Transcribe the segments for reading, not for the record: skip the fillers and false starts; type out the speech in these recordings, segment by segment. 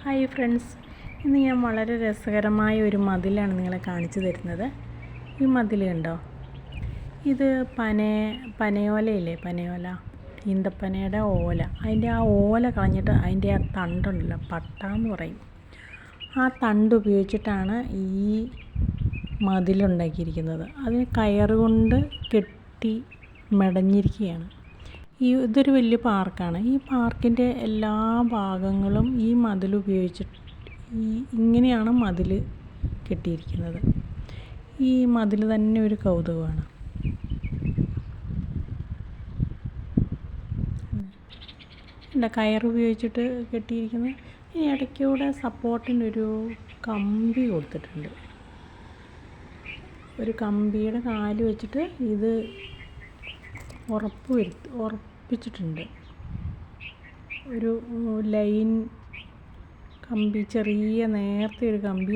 Hi friends, ഇന്ന് ഞാൻ വളരെ രസകരമായ ഒരു മതിലാണ് നിങ്ങളെ കാണിച്ചു തരുന്നത്. ഈ മതിൽ കണ്ടോ? ഇത് പനയോലയില്ലേ, പനയോല, ഈന്തപ്പനയുടെ ഓല. അതിൻ്റെ ആ ഓല കളഞ്ഞിട്ട് അതിൻ്റെ ആ തണ്ടുണ്ടല്ലോ, പട്ട എന്ന് പറയും, ആ തണ്ട് ഉപയോഗിച്ചിട്ടാണ് ഈ മതിലുണ്ടാക്കിയിരിക്കുന്നത്. അതിന് കയറുകൊണ്ട് കെട്ടി മെടഞ്ഞിരിക്കുകയാണ്. ഇതൊരു വലിയ പാർക്കാണ്. ഈ പാർക്കിൻ്റെ എല്ലാ ഭാഗങ്ങളും ഈ മതിൽ ഉപയോഗിച്ചിട്ട് ഇങ്ങനെയാണ് മതിൽ കെട്ടിയിരിക്കുന്നത്. ഈ മതിൽ തന്നെ ഒരു കൗതുകമാണ്. കയറുപയോഗിച്ചിട്ട് കെട്ടിയിരിക്കുന്നത്. ഈ ഇടയ്ക്കൂടെ സപ്പോർട്ടിനൊരു കമ്പി കൊടുത്തിട്ടുണ്ട്. ഒരു കമ്പിയുടെ കാല് വെച്ചിട്ട് ഇത് ഉറപ്പിച്ചിട്ടുണ്ട്. ഒരു ലൈൻ കമ്പി, ചെറിയ നേർത്ത ഒരു കമ്പി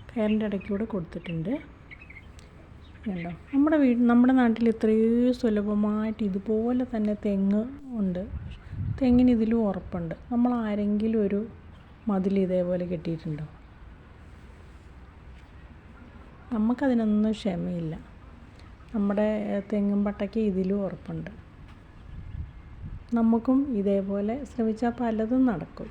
കയറിൻ്റെ ഇടയ്ക്കൂടെ കൊടുത്തിട്ടുണ്ട്. കണ്ടോ? നമ്മുടെ നാട്ടിൽ ഇത്രയും സുലഭമായിട്ട് ഇതുപോലെ തന്നെ തെങ്ങ് ഉണ്ട്. തെങ്ങിന് ഇതിലും ഉറപ്പുണ്ട്. നമ്മൾ ആരെങ്കിലും ഒരു മതിൽ ഇതേപോലെ കെട്ടിയിട്ടുണ്ടോ? നമുക്കതിനൊന്നും ക്ഷമയില്ല. നമ്മുടെ തെങ്ങും പട്ടയ്ക്ക് ഇതിലും ഉറപ്പുണ്ട്. നമുക്കും ഇതേപോലെ ശ്രമിച്ചാൽ പലതും നടക്കും.